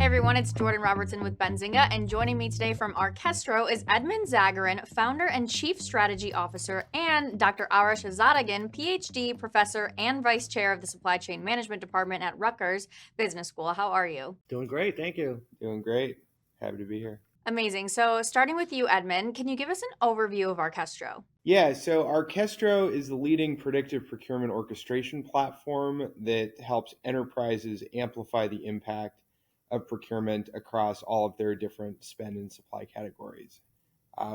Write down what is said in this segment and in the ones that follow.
everyone, it's Jordan Robertson with Benzinga, and joining me today from Arkestro is Edmund Zagarin, founder and chief strategy officer, and Dr. Arash Azadigan, PhD, professor, and vice chair of the supply chain management department at Rutgers Business School. How are you? Doing great, thank you. Doing great. Happy to be here. Amazing. So, starting with you, Edmund, can you give us an overview of Arkestro? Yeah, so Arkestro is the leading predictive procurement orchestration platform that helps enterprises amplify the impact of procurement across all of their different spend and supply categories.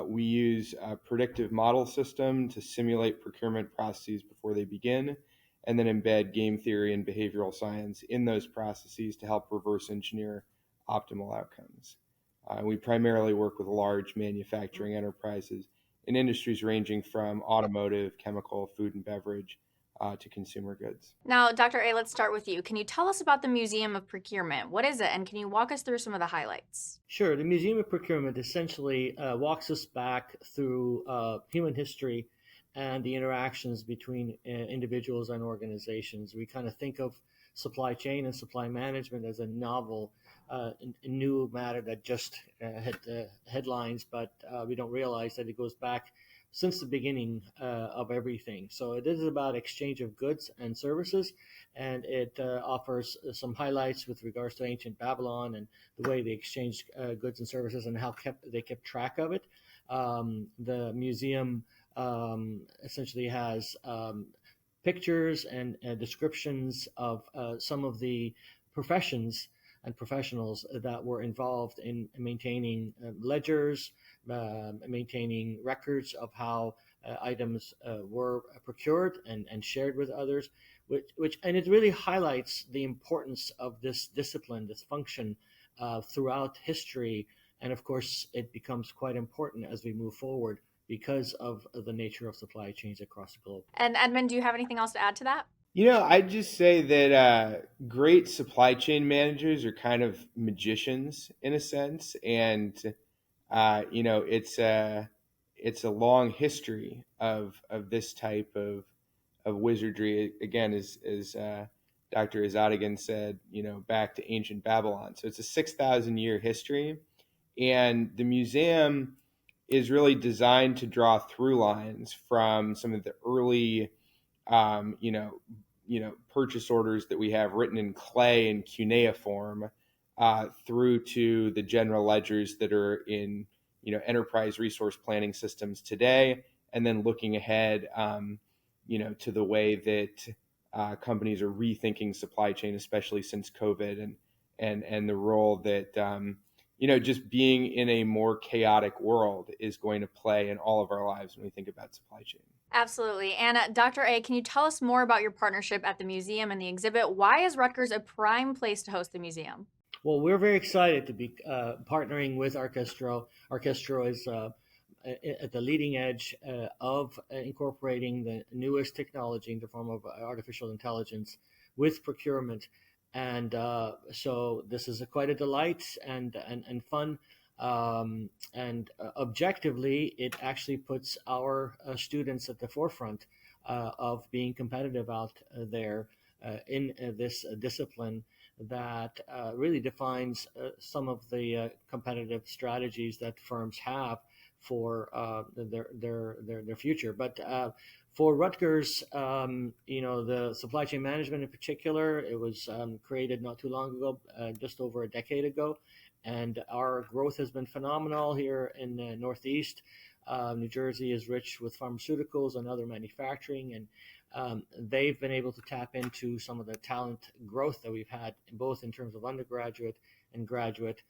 We use a predictive model system to simulate procurement processes before they begin, and then embed game theory and behavioral science in those processes to help reverse engineer optimal outcomes. We primarily work with large manufacturing enterprises in industries ranging from automotive, chemical, food and beverage to consumer goods. Now, Dr. A, let's start with you. Can you tell us about the Museum of Procurement? What is it, and can you walk us through some of the highlights? Sure, the Museum of Procurement essentially walks us back through human history and the interactions between individuals and organizations. We kind of think of supply chain and supply management as a novel, new matter that just hit headlines, but we don't realize that it goes back since the beginning of everything. So it is about exchange of goods and services, and it offers some highlights with regards to ancient Babylon and the way they exchanged goods and services and how they kept track of it. The museum essentially has pictures and descriptions of some of the professions and professionals that were involved in maintaining ledgers, maintaining records of how items were procured and shared with others, which and it really highlights the importance of this discipline, this function throughout history. And of course, it becomes quite important as we move forward because of the nature of supply chains across the globe. And Edmund, do you have anything else to add to that? I'd just say that great supply chain managers are kind of magicians in a sense, and it's a long history of this type of wizardry. Again, as Dr. Azadigan said, back to ancient Babylon. So it's a 6,000 year history, and the museum is really designed to draw through lines from some of the early um, you know, purchase orders that we have written in clay and cuneiform, through to the general ledgers that are in, enterprise resource planning systems today, and then looking ahead, to the way that companies are rethinking supply chain, especially since COVID, and the role that just being in a more chaotic world is going to play in all of our lives when we think about supply chain. Absolutely. And Dr. A, can you tell us more about your partnership at the museum and the exhibit? Why is Rutgers a prime place to host the museum? Well, we're very excited to be partnering with Arkestro. Arkestro is at the leading edge of incorporating the newest technology in the form of artificial intelligence with procurement. And so this is quite a delight and fun. And objectively, it actually puts our students at the forefront of being competitive out there in this discipline that really defines some of the competitive strategies that firms have for their future. But for Rutgers, the supply chain management in particular, it was created not too long ago, just over a decade ago. And our growth has been phenomenal here in the Northeast. New Jersey is rich with pharmaceuticals and other manufacturing, and they've been able to tap into some of the talent growth that we've had, both in terms of undergraduate and graduate.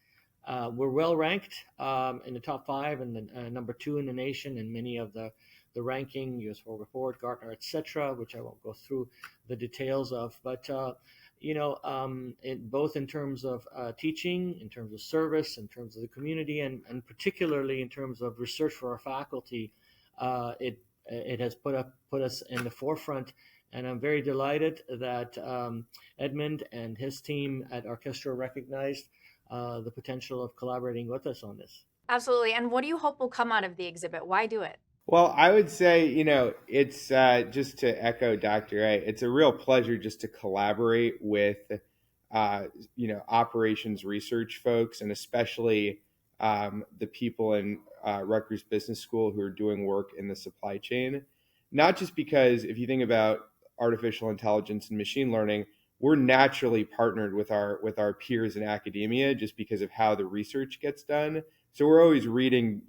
We're well ranked in the top five and the number two in the nation in many of the ranking, US Forward Report, Gartner, etc., which I won't go through the details of. But both in terms of teaching, in terms of service, in terms of the community, and particularly in terms of research for our faculty, it has put us in the forefront. And I'm very delighted that Edmund and his team at Arkestro recognized the potential of collaborating with us on this. Absolutely. And what do you hope will come out of the exhibit? Why do it? Well, I would say, it's just to echo Dr. A, it's a real pleasure just to collaborate with operations research folks, and especially the people in Rutgers Business School who are doing work in the supply chain. Not just because if you think about artificial intelligence and machine learning, we're naturally partnered with our peers in academia just because of how the research gets done. So we're always reading,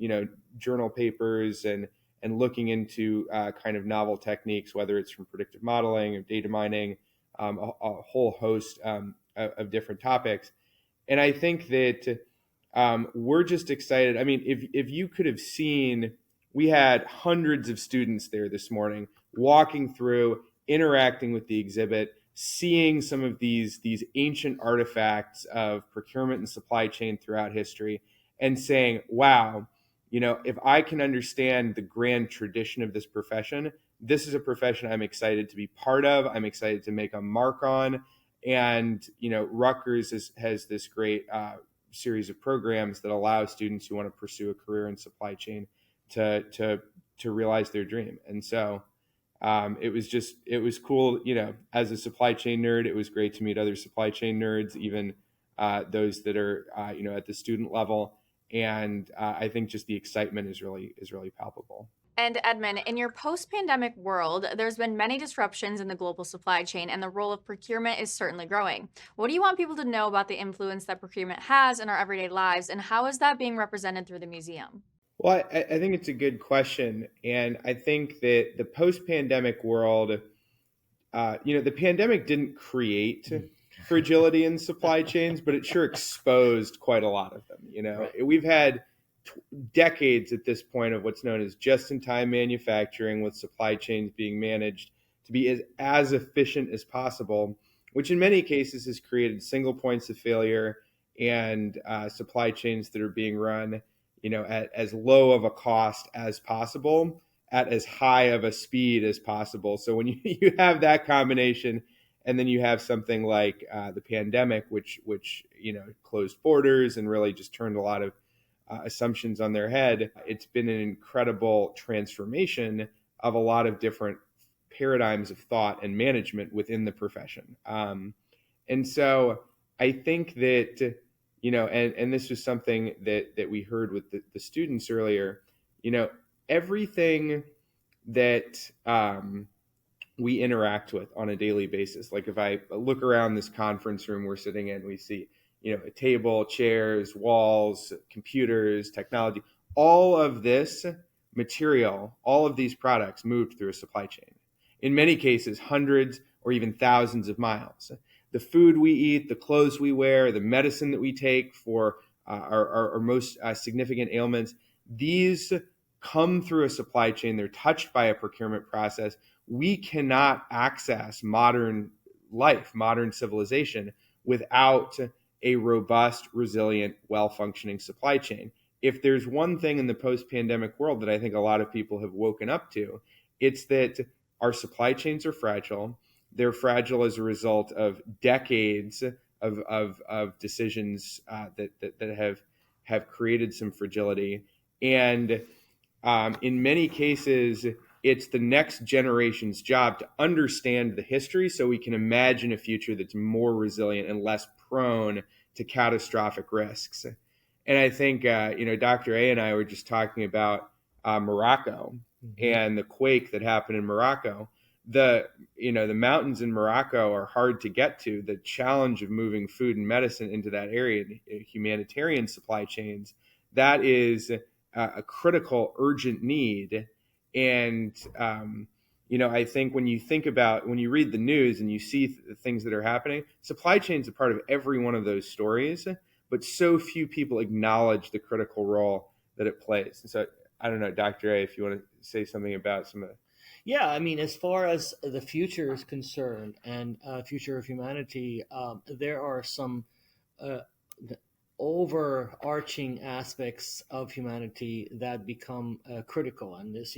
journal papers and looking into kind of novel techniques, whether it's from predictive modeling or data mining, a whole host of different topics. And I think that we're just excited. I mean, if you could have seen, we had hundreds of students there this morning walking through, interacting with the exhibit, seeing some of these ancient artifacts of procurement and supply chain throughout history, and saying, wow, if I can understand the grand tradition of this profession, this is a profession I'm excited to be part of. I'm excited to make a mark on. And, Rutgers has this great series of programs that allow students who want to pursue a career in supply chain to realize their dream. And so it was cool, as a supply chain nerd, it was great to meet other supply chain nerds, even those that are, at the student level. And I think just the excitement is really palpable. And Edmund, in your post-pandemic world, there's been many disruptions in the global supply chain, and the role of procurement is certainly growing. What do you want people to know about the influence that procurement has in our everyday lives, and how is that being represented through the museum? Well, I think it's a good question. And I think that the post-pandemic world, the pandemic didn't create fragility in supply chains, but it sure exposed quite a lot of them. Right. We've had decades at this point of what's known as just-in-time manufacturing, with supply chains being managed to be as efficient as possible, which in many cases has created single points of failure and supply chains that are being run, at as low of a cost as possible, at as high of a speed as possible. So when you have that combination, and then you have something like the pandemic, which closed borders and really just turned a lot of assumptions on their head, it's been an incredible transformation of a lot of different paradigms of thought and management within the profession. And so I think that, and this was something that we heard with the students earlier, everything that we interact with on a daily basis. Like if I look around this conference room we're sitting in, we see, a table, chairs, walls, computers, technology, all of this material, all of these products moved through a supply chain. In many cases, hundreds or even thousands of miles. The food we eat, the clothes we wear, the medicine that we take for our most significant ailments, these come through a supply chain. They're touched by a procurement process. We cannot access modern life, modern civilization, without a robust, resilient, well-functioning supply chain. If there's one thing in the post-pandemic world that I think a lot of people have woken up to, it's that our supply chains are fragile. They're fragile as a result of decades of decisions that have created some fragility. And in many cases, it's the next generation's job to understand the history so we can imagine a future that's more resilient and less prone to catastrophic risks. And I think, Dr. A and I were just talking about Morocco and the quake that happened in Morocco. The mountains in Morocco are hard to get to. The challenge of moving food and medicine into that area, humanitarian supply chains, that is a critical, urgent need. And, I think when you read the news and you see the things that are happening, supply chain is a part of every one of those stories, but so few people acknowledge the critical role that it plays. And so I don't know, Dr. A, if you want to say something about some of the... Yeah, I mean, as far as the future is concerned and future of humanity, there are some overarching aspects of humanity that become critical. And this,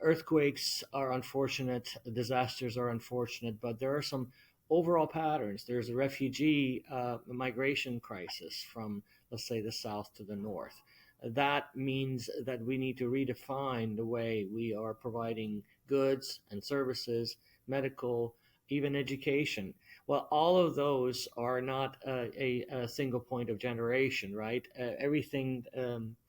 earthquakes are unfortunate, disasters are unfortunate, but there are some overall patterns. There's a refugee migration crisis from, let's say, the south to the north. That means that we need to redefine the way we are providing goods and services, medical, even education. Well, all of those are not a single point of generation, right? Everything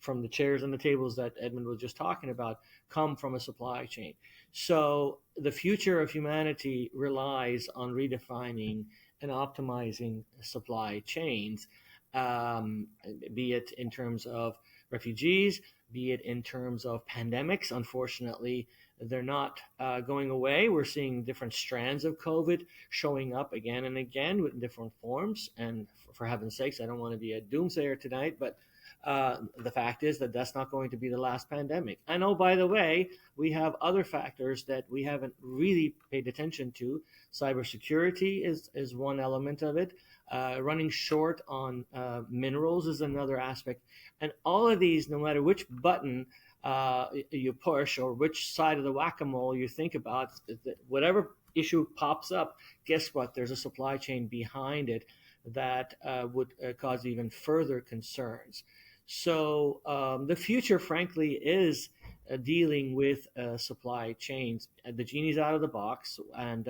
from the chairs and the tables that Edmund was just talking about come from a supply chain. So the future of humanity relies on redefining and optimizing supply chains, um, be it in terms of refugees, be it in terms of pandemics. Unfortunately, they're not going away. We're seeing different strands of COVID showing up again and again with different forms. And for heaven's sakes, I don't want to be a doomsayer tonight, but the fact is that that's not going to be the last pandemic. I know, by the way, we have other factors that we haven't really paid attention to. Cybersecurity is one element of it. Running short on minerals is another aspect. And all of these, no matter which button you push or which side of the whack-a-mole you think about, whatever issue pops up, guess what? There's a supply chain behind it that would cause even further concerns. So the future, frankly, is dealing with supply chains. The genie's out of the box, and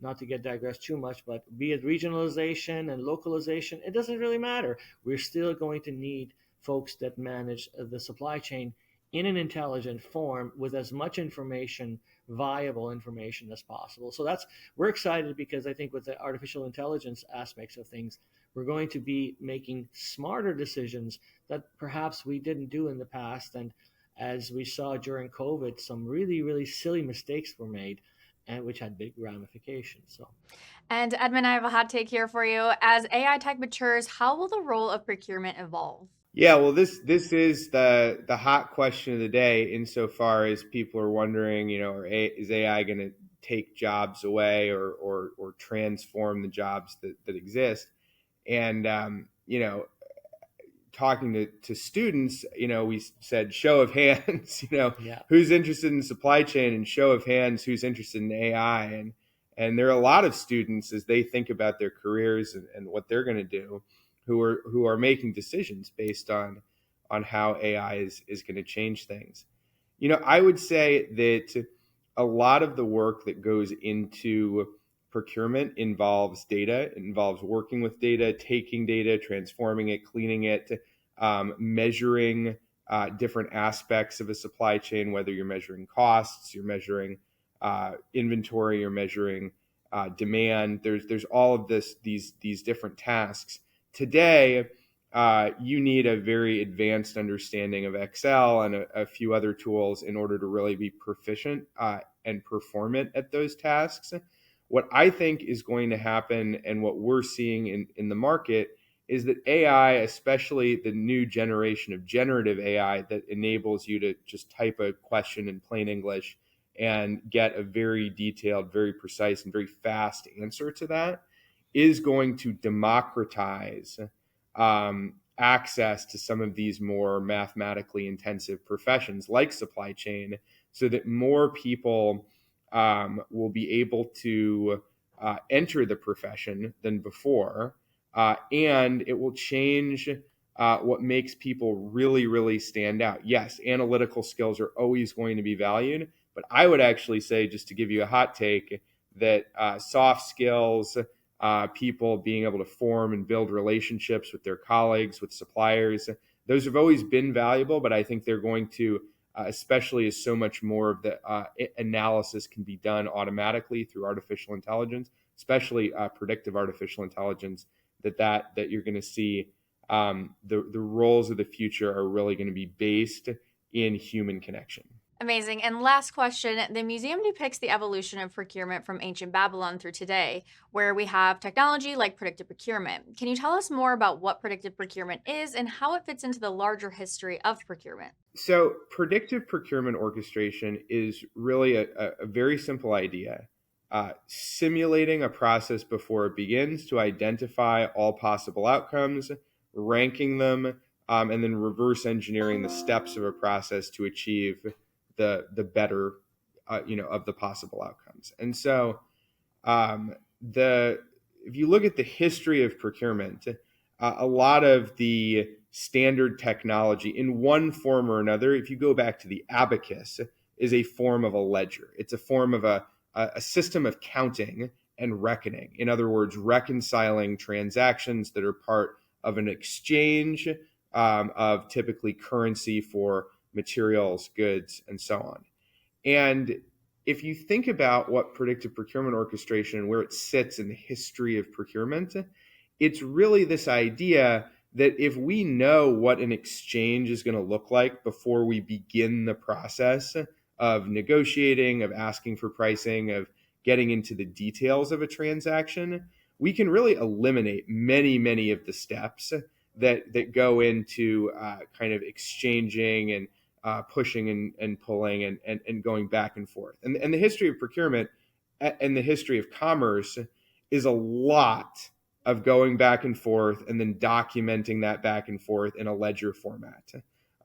not to get digressed too much, but be it regionalization and localization, it doesn't really matter. We're still going to need folks that manage the supply chain in an intelligent form with as much information, viable information as possible. So we're excited because I think with the artificial intelligence aspects of things, we're going to be making smarter decisions that perhaps we didn't do in the past. And as we saw during COVID, some really, really silly mistakes were made, and which had big ramifications. So, And Edmund, I have a hot take here for you. As AI tech matures, how will the role of procurement evolve? Yeah, well, this is the hot question of the day, insofar as people are wondering, is AI going to take jobs away or transform the jobs that exist? And talking to students, we said show of hands, yeah. who's interested in supply chain, and show of hands who's interested in AI. And there are a lot of students, as they think about their careers and what they're going to do, who are making decisions based on how AI is going to change things. I would say that a lot of the work that goes into procurement involves data. It involves working with data, taking data, transforming it, cleaning it, measuring different aspects of a supply chain, whether you're measuring costs, you're measuring inventory, you're measuring demand. There's all of these different tasks. Today, you need a very advanced understanding of Excel and a few other tools in order to really be proficient and performant at those tasks. What I think is going to happen, and what we're seeing in the market, is that AI, especially the new generation of generative AI that enables you to just type a question in plain English and get a very detailed, very precise, and very fast answer to that, is going to democratize access to some of these more mathematically intensive professions like supply chain, so that more people will be able to enter the profession than before, and it will change what makes people really, really stand out. Yes, analytical skills are always going to be valued, but I would actually say, just to give you a hot take, that soft skills, people being able to form and build relationships with their colleagues, with suppliers, those have always been valuable, but I think they're going to, especially as so much more of the analysis can be done automatically through artificial intelligence, especially predictive artificial intelligence, that you're going to see the roles of the future are really going to be based in human connection. Amazing. And last question. The museum depicts the evolution of procurement from ancient Babylon through today, where we have technology like predictive procurement. Can you tell us more about what predictive procurement is and how it fits into the larger history of procurement? So predictive procurement orchestration is really a very simple idea. Simulating a process before it begins to identify all possible outcomes, ranking them, and then reverse engineering the steps of a process to achieve the better, of the possible outcomes. And so, if you look at the history of procurement, a lot of the standard technology in one form or another, if you go back to the abacus, is a form of a ledger. It's a form of a system of counting and reckoning. In other words, reconciling transactions that are part of an exchange of typically currency for materials, goods, and so on. And if you think about what predictive procurement orchestration and where it sits in the history of procurement, it's really this idea that if we know what an exchange is going to look like before we begin the process of negotiating, of asking for pricing, of getting into the details of a transaction, we can really eliminate many, many of the steps that go into kind of exchanging and pushing and pulling and going back and forth. And the history of procurement and the history of commerce is a lot of going back and forth and then documenting that back and forth in a ledger format.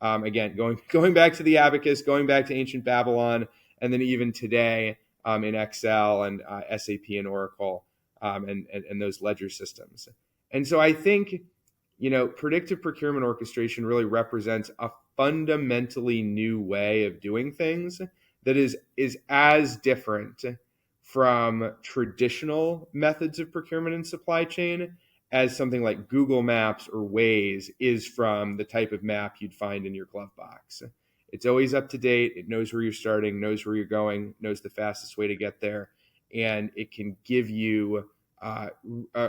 Again, going back to the abacus, going back to ancient Babylon, and then even today in Excel and SAP and Oracle and those ledger systems. And so I think, predictive procurement orchestration really represents a fundamentally new way of doing things that is as different from traditional methods of procurement and supply chain as something like Google Maps or Waze is from the type of map you'd find in your glove box. It's always up to date. It knows where you're starting, knows where you're going, knows the fastest way to get there, and it can give you a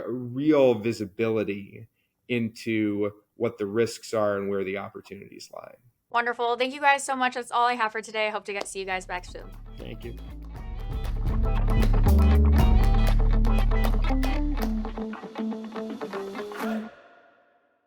real visibility into what the risks are and where the opportunities lie. Wonderful. Thank you guys so much. That's all I have for today. I hope to see you guys back soon. Thank you.